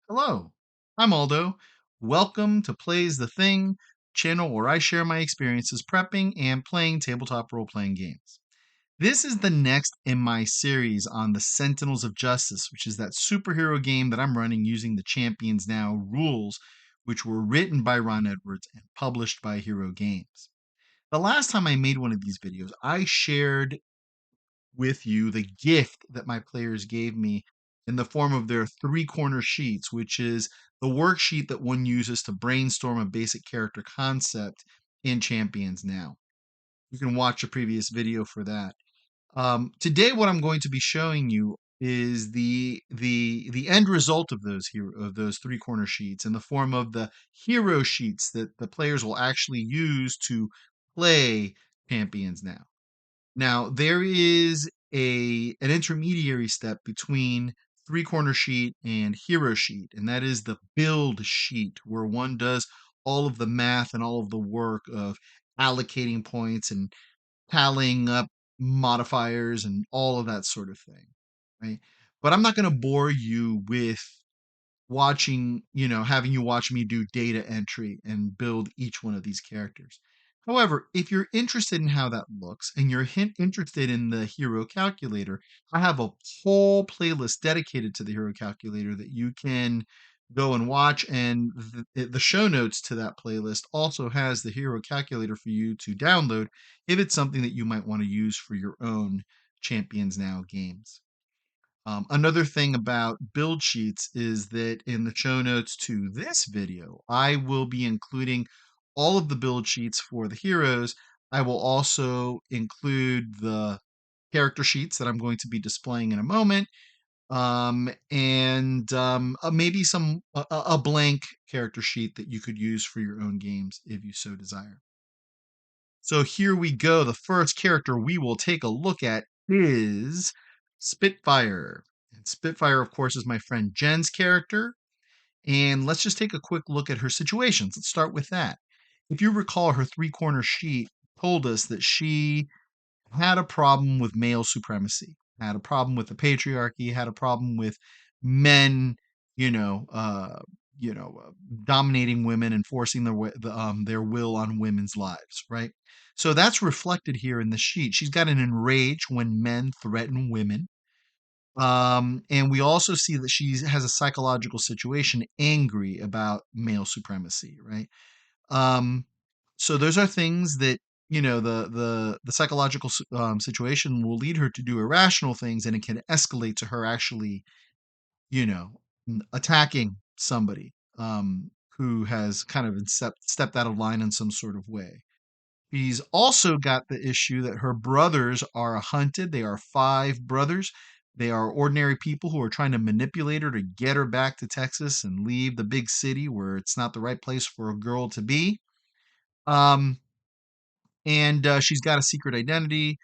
Hello, I'm Aldo. Welcome to Plays the Thing, channel where I share my experiences prepping and playing tabletop role playing games. This is the next in my series on the Sentinels of Justice, which is that superhero game that I'm running using the Champions Now rules, which were written by Ron Edwards and published by Hero Games. The last time I made one of these videos, I shared with you the gift that my players gave me in the form of their three corner sheets, which is the worksheet that one uses to brainstorm a basic character concept in Champions Now. You can watch a previous video for that. Today, what I'm going to be showing you is the end result of those three corner sheets in the form of the hero sheets that the players will actually use to play Champions Now. Now, there is an intermediary step between three corner sheet and hero sheet, and that is the build sheet, where one does all of the math and all of the work of allocating points and tallying up modifiers and all of that sort of thing, right? But I'm not going to bore you with having you watch me do data entry and build each one of these characters. However, if you're interested in how that looks and you're interested in the hero calculator, I have a whole playlist dedicated to the hero calculator that you can go and watch. And the show notes to that playlist also has the hero calculator for you to download if it's something that you might want to use for your own Champions Now games. Another thing about build sheets is that in the show notes to this video, I will be including all of the build sheets for the heroes. I will also include the character sheets that I'm going to be displaying in a moment, and maybe a blank character sheet that you could use for your own games if you so desire. So here we go. The first character we will take a look at is Spitfire. And Spitfire, of course, is my friend Jen's character. And let's just take a quick look at her situations. Let's start with that. If you recall, her three corner sheet told us that she had a problem with male supremacy, had a problem with the patriarchy, had a problem with men, you know, uh, dominating women and forcing their will on women's lives, right? So that's reflected here in the sheet. She's got an enrage when men threaten women. And we also see that she has a psychological situation angry about male supremacy, right? Um, so those are things that the psychological situation will lead her to do irrational things, and it can escalate to her actually attacking somebody who has kind of stepped out of line in some sort of way. She's also got the issue that her brothers are hunted. They are five brothers. They are ordinary people who are trying to manipulate her to get her back to Texas and leave the big city where it's not the right place for a girl to be. Um, and she's got a secret identity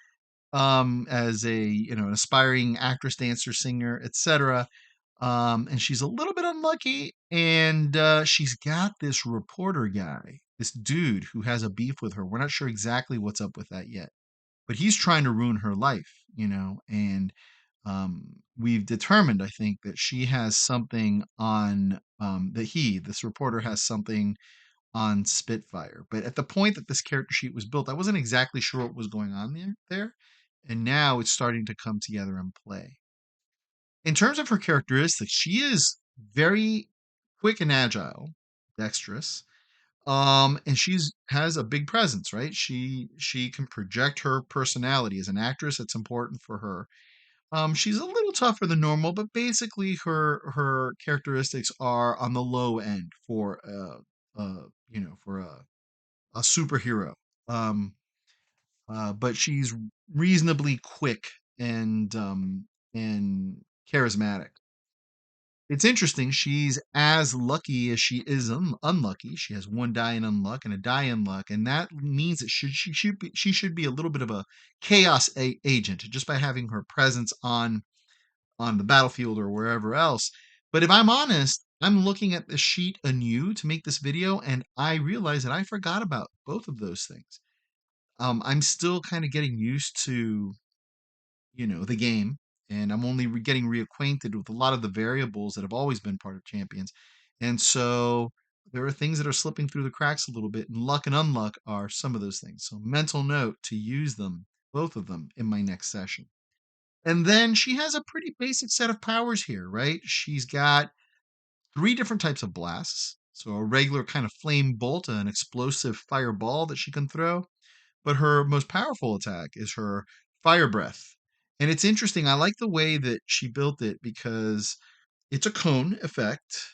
as a an aspiring actress, dancer, singer, etc. And she's a little bit unlucky, and she's got this reporter guy, this dude who has a beef with her. We're not sure exactly what's up with that yet, but he's trying to ruin her life, and we've determined, I think, that she has something on this reporter has something on Spitfire. But at the point that this character sheet was built, I wasn't exactly sure what was going on there. And now it's starting to come together and play. In terms of her characteristics, she is very quick and agile, dexterous. And she's has a big presence, right? She can project her personality as an actress. It's important for her. She's a little tougher than normal, but basically her characteristics are on the low end for a superhero. Um, but she's reasonably quick and charismatic. It's interesting. She's as lucky as she is unlucky. She has one die in unluck and a die in luck, and that means that she should be a little bit of a chaos agent just by having her presence on the battlefield or wherever else. But if I'm honest, I'm looking at the sheet anew to make this video, and I realize that I forgot about both of those things. I'm still kind of getting used to, the game, and I'm only getting reacquainted with a lot of the variables that have always been part of Champions. And so there are things that are slipping through the cracks a little bit, and luck and unluck are some of those things. So mental note to use them, both of them, in my next session. And then she has a pretty basic set of powers here, right? She's got three different types of blasts. So a regular kind of flame bolt, an explosive fireball that she can throw. But her most powerful attack is her fire breath. And it's interesting. I like the way that she built it because it's a cone effect.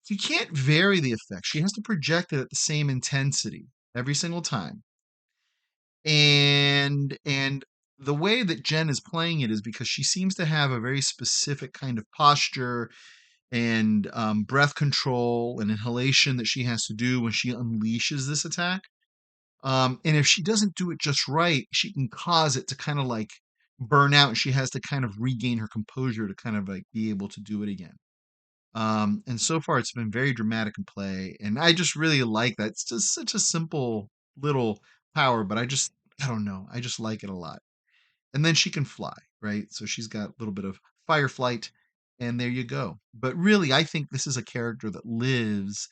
You can't vary the effect. She has to project it at the same intensity every single time. And the way that Jen is playing it is because she seems to have a very specific kind of posture and breath control and inhalation that she has to do when she unleashes this attack. And if she doesn't do it just right, she can cause it to kind of like burn out, and she has to kind of regain her composure to kind of like be able to do it again. And so far, it's been very dramatic in play, and I just really like that. It's just such a simple little power, but I don't know, I just like it a lot. And then she can fly, right? So she's got a little bit of fire flight, and there you go. But really, I think this is a character that lives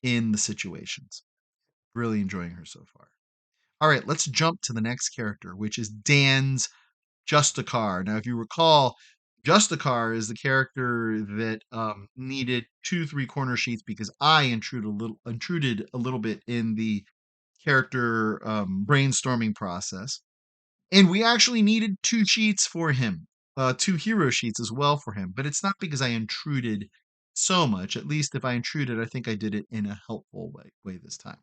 in the situations. Really enjoying her so far. All right, let's jump to the next character, which is Dan's Justicar. Now, if you recall, Justicar is the character that needed 2 3-corner sheets because I intruded a little bit in the character brainstorming process, and we actually needed 2 sheets for him, 2 hero sheets as well for him. But it's not because I intruded so much. At least if I intruded, I think I did it in a helpful way this time.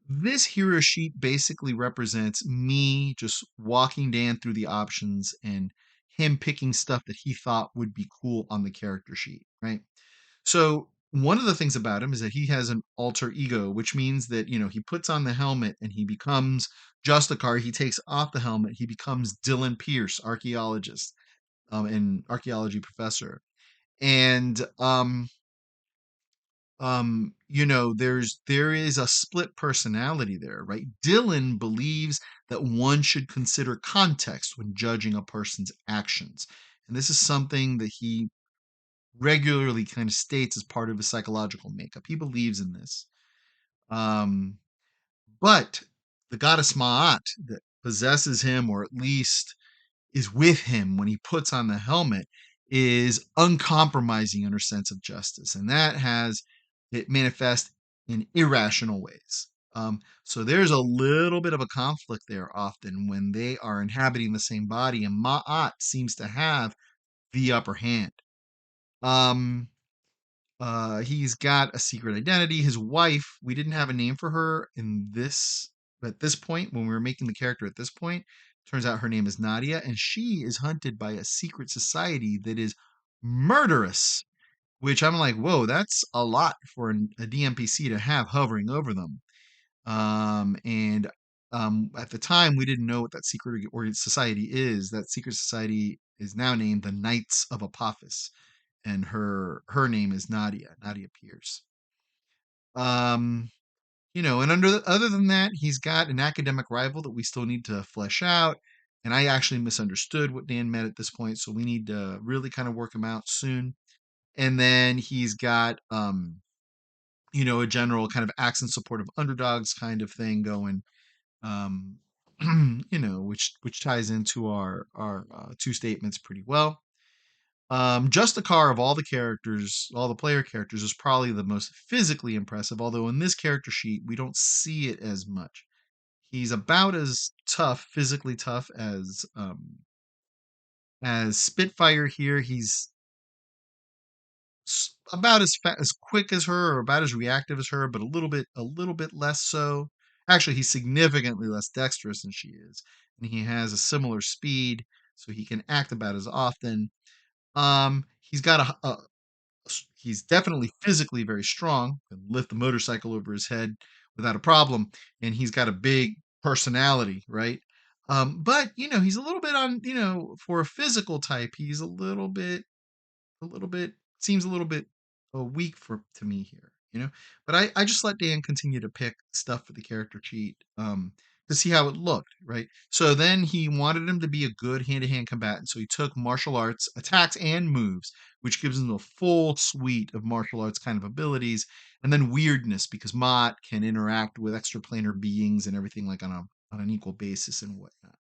This hero sheet basically represents me just walking Dan through the options and him picking stuff that he thought would be cool on the character sheet, right? So, one of the things about him is that he has an alter ego, which means that, he puts on the helmet and he becomes Justicar. He takes off the helmet, he becomes Dylan Pierce, archaeologist, and archaeology professor. And there is a split personality there, right? Dylan believes that one should consider context when judging a person's actions, and this is something that he regularly kind of states as part of his psychological makeup. He believes in this. um but the goddess Ma'at that possesses him, or at least is with him when he puts on the helmet, is uncompromising in her sense of justice, and that has it manifest in irrational ways. So there's a little bit of a conflict there often when they are inhabiting the same body, and Ma'at seems to have the upper hand. Um, he's got a secret identity. His wife, we didn't have a name for her in this at this point when we were making the character at this point. Turns out her name is Nadia, and she is hunted by a secret society that is murderous, which I'm like, whoa, that's a lot for a DMPC to have hovering over them. And at the time, we didn't know what that secret society is. That secret society is now named the Knights of Apophis, and her name is Nadia Pierce. Um, and other than that, he's got an academic rival that we still need to flesh out. And I actually misunderstood what Dan meant at this point, so we need to really kind of work him out soon. And then he's got a general kind of accent supportive underdogs kind of thing going. Um, which ties into our two statements pretty well. Justicar of all the characters, all the player characters, is probably the most physically impressive, although in this character sheet, we don't see it as much. He's about as tough, physically tough, as Spitfire here. He's about as quick as her, or about as reactive as her, but a little bit less so. Actually, he's significantly less dexterous than she is, and he has a similar speed, so he can act about as often. He's got he's definitely physically very strong, can lift the motorcycle over his head without a problem, and he's got a big personality, right? But he's a little bit on, for a physical type, he's a little bit seems a little bit weak for to me here. But I just let Dan continue to pick stuff for the character sheet. to see how it looked, right? So then he wanted him to be a good hand-to-hand combatant. So he took martial arts attacks and moves, which gives him a full suite of martial arts kind of abilities, and then weirdness because Mott can interact with extraplanar beings and everything like on an equal basis and whatnot.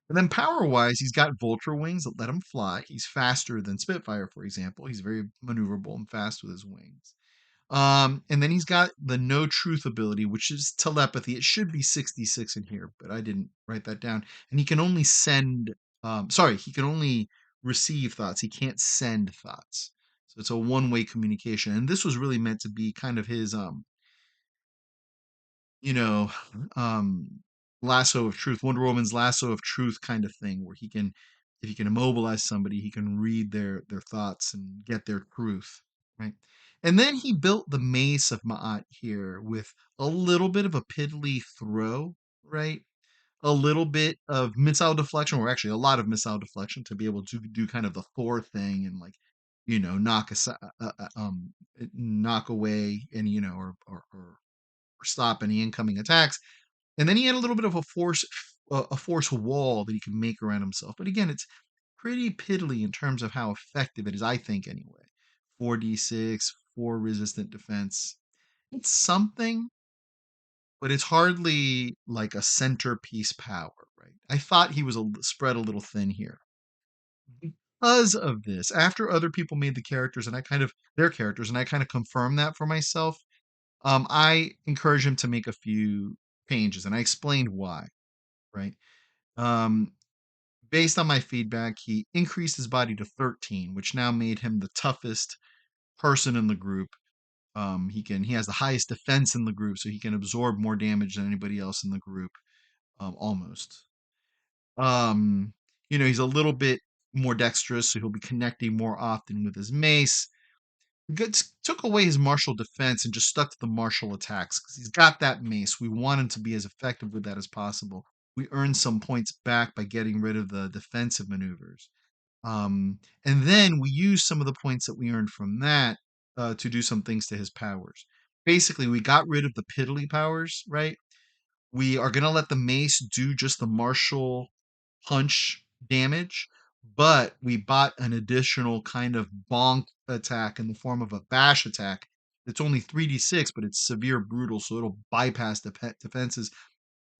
And then power-wise, he's got vulture wings that let him fly. He's faster than Spitfire, for example. He's very maneuverable and fast with his wings. And then he's got the no truth ability, which is telepathy. It should be 66 in here, but I didn't write that down. And he can only he can only receive thoughts. He can't send thoughts. So it's a one-way communication. And this was really meant to be kind of his you know, um, lasso of truth, Wonder Woman's lasso of truth kind of thing, where he can, if he can immobilize somebody, he can read their thoughts and get their truth, right? And then he built the mace of Ma'at here with a little bit of a piddly throw, right? A little bit of missile deflection, or actually a lot of missile deflection to be able to do kind of the Thor thing and like, knock away any, or stop any incoming attacks. And then he had a little bit of a force wall that he can make around himself. But again, it's pretty piddly in terms of how effective it is, I think, anyway. 4d6, 4 resistant defense. It's something, but it's hardly like a centerpiece power, right? I thought he was spread a little thin here. Because of this, after other people made their characters, and I kind of confirmed that for myself, I encouraged him to make a few changes, and I explained why, right? Um, Based on my feedback, he increased his body to 13, which now made him the toughest person in the group. He has the highest defense in the group, so he can absorb more damage than anybody else in the group, almost. Um, he's a little bit more dexterous, so he'll be connecting more often with his mace. Took away his martial defense and just stuck to the martial attacks because he's got that mace. We want him to be as effective with that as possible. We earned some points back by getting rid of the defensive maneuvers. And then we use some of the points that we earned from that to do some things to his powers. Basically, we got rid of the piddly powers, right? We are going to let the mace do just the martial punch damage, but we bought an additional kind of bonk attack in the form of a bash attack. It's only 3d6, but it's severe brutal, so it'll bypass the defenses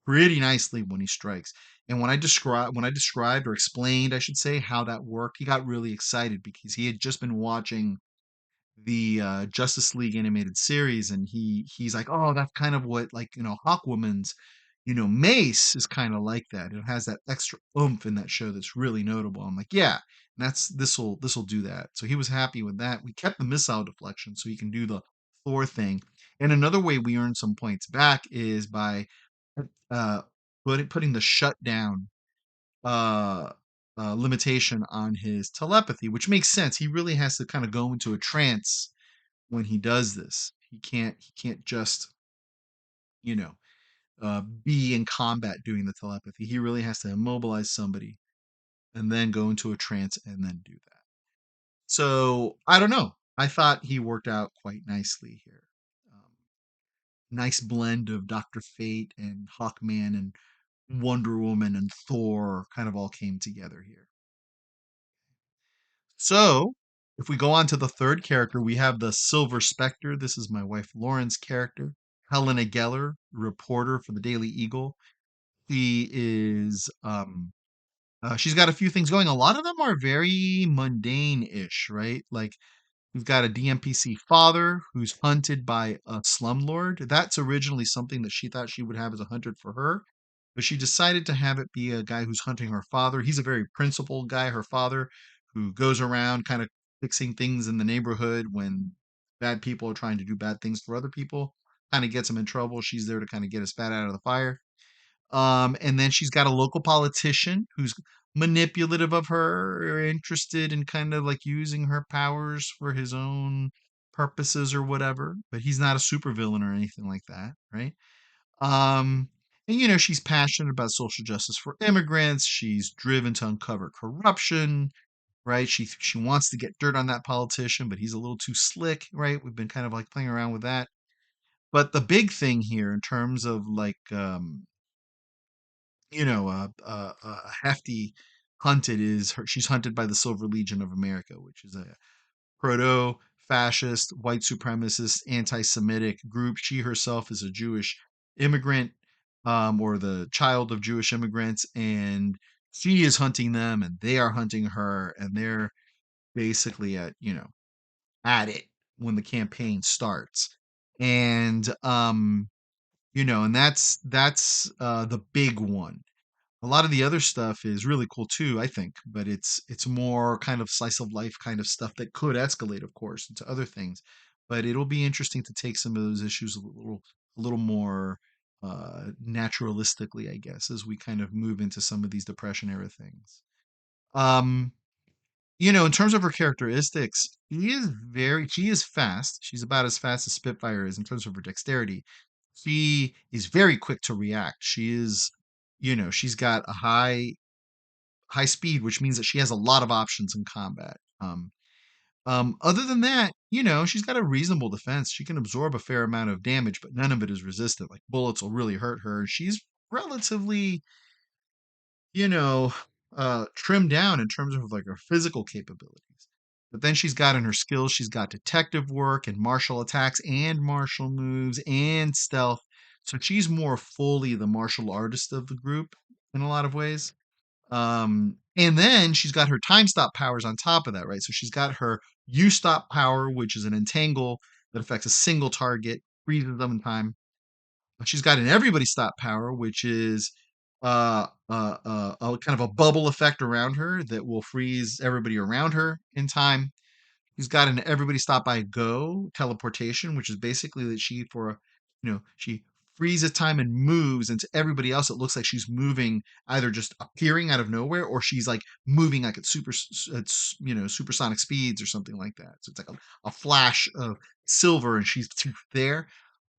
pretty nicely when he strikes. And when I described or explained, I should say, how that worked, he got really excited because he had just been watching the Justice League animated series, and he's like, oh, that's kind of what, like, Hawkwoman's, Mace is kind of like that. It has that extra oomph in that show that's really notable. I'm like, yeah, that's this will do that. So he was happy with that. We kept the missile deflection so he can do the Thor thing. And another way we earn some points back is by uh putting the shutdown uh, limitation on his telepathy, which makes sense. He really has to kind of go into a trance when he does this. He can't just you know be in combat doing the telepathy. He really has to immobilize somebody and then go into a trance and then do that. So I don't know. I thought he worked out quite nicely here. Um, Nice blend of Doctor Fate and Hawkman and Wonder Woman and Thor kind of all came together here. So, if we go on to the third character, we have the Silver Spectre. This is my wife Lauren's character, Helena Geller, reporter for the Daily Eagle. She is she's got a few things going. A lot of them are very mundane-ish, right? Like we've got a DMPC father who's hunted by a slumlord. That's originally something that she thought she would have as a hunted for her, but she decided to have it be a guy who's hunting her father. He's a very principled guy, her father, who goes around kind of fixing things in the neighborhood when bad people are trying to do bad things for other people. Kind of gets them in trouble. She's there to kind of get a spat out of the fire. And then she's got a local politician who's manipulative of her, or interested in kind of like using her powers for his own purposes or whatever. But he's not a supervillain or anything like that, right? Um, and she's passionate about social justice for immigrants. She's driven to uncover corruption, right? She wants to get dirt on that politician, but he's a little too slick, right? We've been kind of like playing around with that. But the big thing here in terms of like a hefty hunted is her. She's hunted by the Silver Legion of America, which is a proto fascist, white supremacist, anti Semitic group. She herself is a Jewish immigrant, or the child of Jewish immigrants, and she is hunting them, and they are hunting her, and they're basically at it when the campaign starts. And, and that's the big one. A lot of the other stuff is really cool too, I think, but it's more kind of slice of life kind of stuff that could escalate, of course, into other things. But it'll be interesting to take some of those issues a little more naturalistically, I guess, as we kind of move into some of these depression era things. Um, in terms of her characteristics, she is fast. She's about as fast as Spitfire is in terms of her dexterity. She is very quick to react. She's got a high speed, which means that she has a lot of options in combat. Other than that, she's got a reasonable defense. She can absorb a fair amount of damage, but none of it is resistant. Like bullets will really hurt her. She's relatively, you know, trimmed down in terms of like her physical capabilities. But then she's got in her skills, she's got detective work and martial attacks and martial moves and stealth. So she's more fully the martial artist of the group in a lot of ways. And then she's got her time stop powers on top of that, right? So she's got her U stop power, which is an entangle that affects a single target, freezes them in time. She's got an everybody stop power, which is a kind of a bubble effect around her that will freeze everybody around her in time. She's got an everybody stop by go teleportation, which is basically that she freezes time and moves, and to everybody else, it looks like she's moving, either just appearing out of nowhere, or she's like moving like at supersonic speeds or something like that. So it's like a flash of silver, and she's there.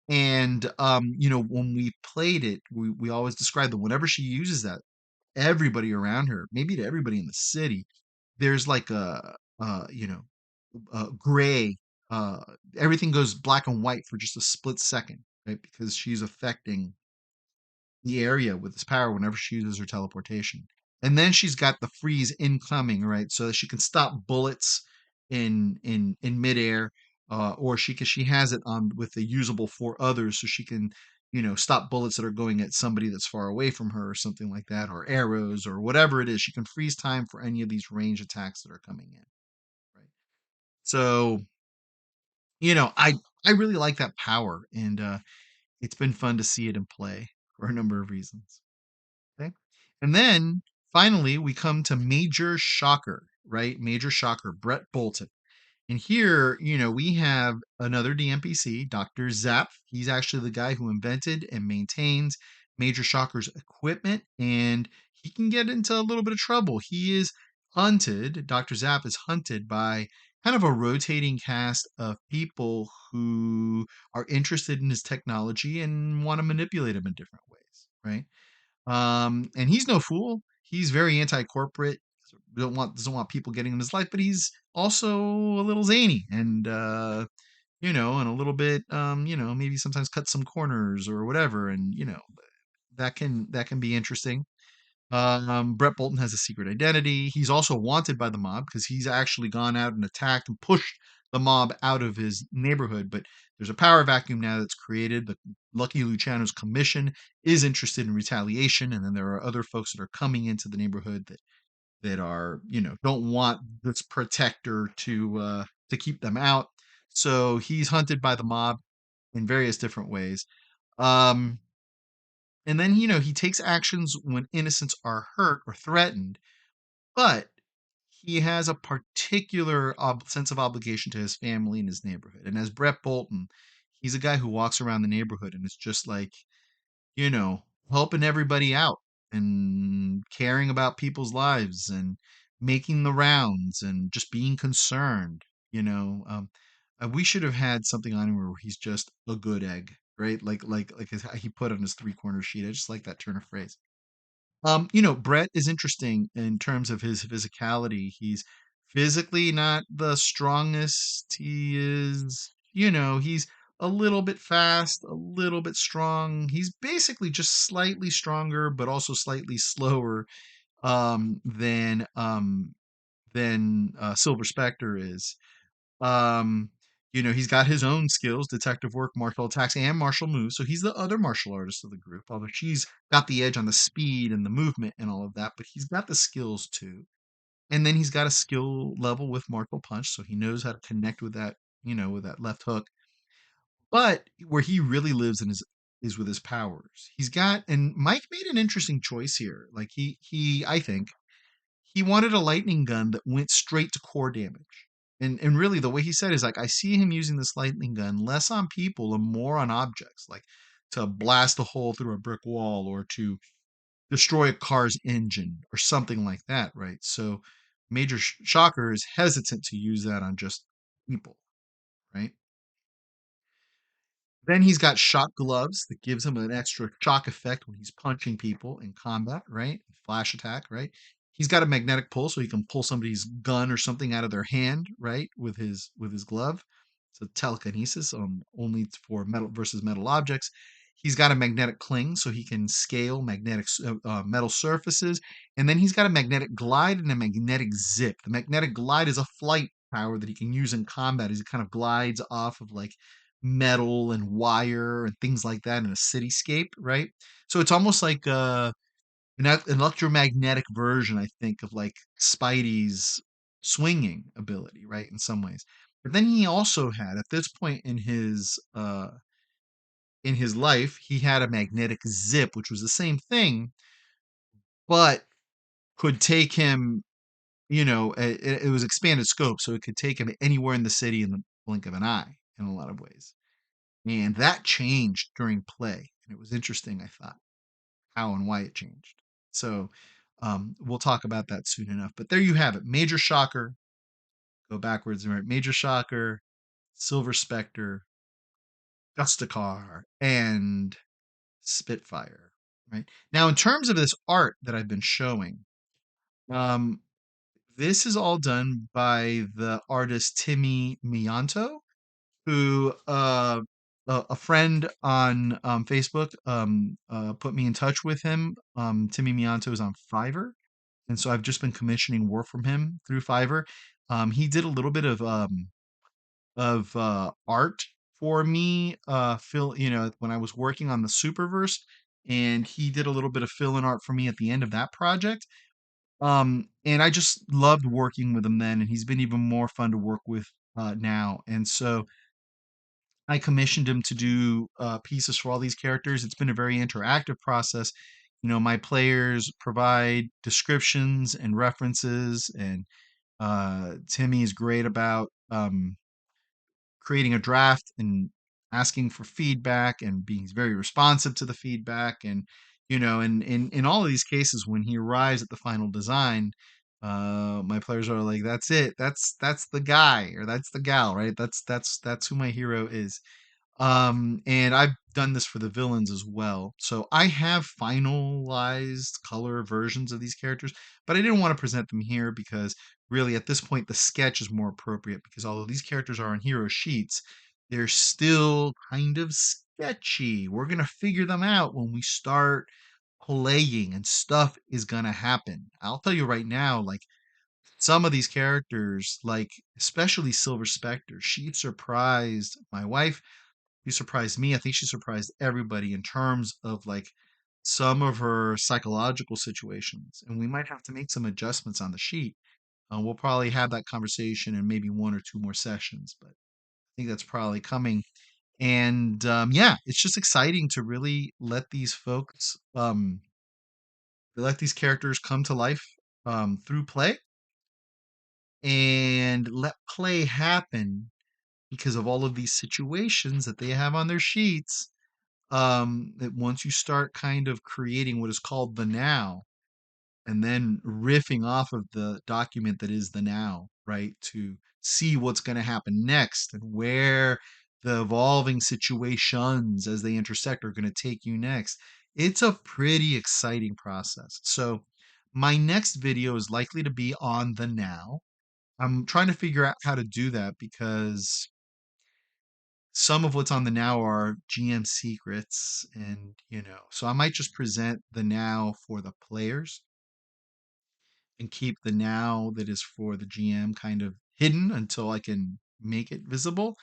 And when we played it, we always described that whenever she uses that, everybody around her, maybe to everybody in the city, there's like gray. Uh, Everything goes black and white for just a split second, right? Because she's affecting the area with this power whenever she uses her teleportation. And then she's got the freeze incoming, right? So that she can stop bullets in midair, or she has it on with the usable for others, so she can stop bullets that are going at somebody that's far away from her or something like that, or arrows or whatever it is. She can freeze time for any of these range attacks that are coming in, right? So I really like that power, and it's been fun to see it in play for a number of reasons. Okay. And then finally, we come to Major Shocker, right? Major Shocker, Brett Bolton. And here, we have another DMPC, Dr. Zapp. He's actually the guy who invented and maintains Major Shocker's equipment, and he can get into a little bit of trouble. Dr. Zapp is hunted by kind of a rotating cast of people who are interested in his technology and want to manipulate him in different ways, right? And he's no fool. He's very anti-corporate. Doesn't want people getting in his life, but he's also a little zany and and a little bit maybe sometimes cut some corners or whatever, and that can be interesting. Brett Bolton has a secret identity. He's also wanted by the mob because he's actually gone out and attacked and pushed the mob out of his neighborhood. But there's a power vacuum now that's created. The Lucky Luciano's commission is interested in retaliation, and then there are other folks that are coming into the neighborhood that are don't want this protector to keep them out. So he's hunted by the mob in various different ways. Um, and then he takes actions when innocents are hurt or threatened, but he has a particular sense of obligation to his family and his neighborhood. And as Brett Bolton, he's a guy who walks around the neighborhood and is just like, you know, helping everybody out and caring about people's lives and making the rounds and just being concerned. We should have had something on him where he's just a good egg, right? Like he put on his three-corner sheet. I just like that turn of phrase. Brett is interesting in terms of his physicality. He's physically not the strongest. He's a little bit fast, a little bit strong. He's basically just slightly stronger, but also slightly slower um, than um, than Silver Spectre is. Um, he's got his own skills, detective work, martial attacks, and martial moves. So he's the other martial artist of the group, although she's got the edge on the speed and the movement and all of that, but he's got the skills too. And then he's got a skill level with martial punch, so he knows how to connect with that, with that left hook. But where he really lives in is with his powers. He's got, and Mike made an interesting choice here. Like he I think he wanted a lightning gun that went straight to core damage. And really the way he said is like, I see him using this lightning gun less on people and more on objects, like to blast a hole through a brick wall or to destroy a car's engine or something like that, right? So Major Shocker is hesitant to use that on just people, right? Then he's got shock gloves that gives him an extra shock effect when he's punching people in combat, right? Flash attack, right? He's got a magnetic pull, so he can pull somebody's gun or something out of their hand, right, with his glove. So telekinesis, only for metal versus metal objects. He's got a magnetic cling, so he can scale metal surfaces, and then he's got a magnetic glide and a magnetic zip. The magnetic glide is a flight power that he can use in combat as he kind of glides off of like metal and wire and things like that in a cityscape, right? So it's almost like an electromagnetic version, I think, of like Spidey's swinging ability, right? In some ways. But then he also had, at this point in his life, he had a magnetic zip, which was the same thing, but could take him, it was expanded scope, so it could take him anywhere in the city in the blink of an eye in a lot of ways. And that changed during play. And it was interesting, I thought, how and why it changed. So we'll talk about that soon enough. But there you have it. Major Shocker. Go backwards. Right? Major Shocker, Silver Spectre, Justicar, and Spitfire. Right. Now, in terms of this art that I've been showing, um, this is all done by the artist Timmy Mianto, who a friend on Facebook put me in touch with him. Timmy Mianto is on Fiverr, and so I've just been commissioning work from him through Fiverr. He did a little bit of art for me, when I was working on the Superverse, and he did a little bit of fill in art for me at the end of that project. And I just loved working with him then, and he's been even more fun to work with now. And so I commissioned him to do pieces for all these characters. It's been a very interactive process. My players provide descriptions and references, and Timmy is great about creating a draft and asking for feedback and being very responsive to the feedback. And in all of these cases, when he arrives at the final design, my players are like, "That's it. That's the guy or that's the gal, right? That's who my hero is." And I've done this for the villains as well. So I have finalized color versions of these characters, but I didn't want to present them here because really at this point the sketch is more appropriate because although these characters are on hero sheets, they're still kind of sketchy. We're going to figure them out when we start playing and stuff is going to happen. I'll tell you right now, like some of these characters, like especially Silver Spectre, she surprised my wife. She surprised me. I think she surprised everybody in terms of like some of her psychological situations. And we might have to make some adjustments on the sheet. We'll probably have that conversation in maybe one or two more sessions, but I think that's probably coming. And yeah, it's just exciting to really let these characters come to life through play and let play happen because of all of these situations that they have on their sheets. That once you start kind of creating what is called the now and then riffing off of the document that is the now, right, to see what's going to happen next and where the evolving situations as they intersect are going to take you next, it's a pretty exciting process. So my next video is likely to be on the now. I'm trying to figure out how to do that because some of what's on the now are GM secrets, and so I might just present the now for the players and keep the now that is for the GM kind of hidden until I can make it visible.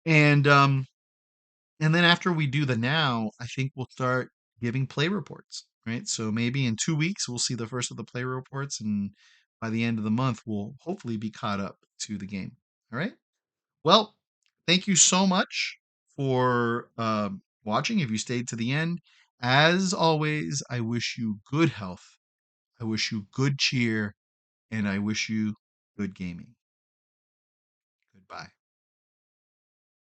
And then after we do the now, I think we'll start giving play reports, right? So maybe in 2 weeks we'll see the first of the play reports, and by the end of the month we'll hopefully be caught up to the game. All right. Well, thank you so much for watching. If you stayed to the end, as always, I wish you good health. I wish you good cheer, and I wish you good gaming.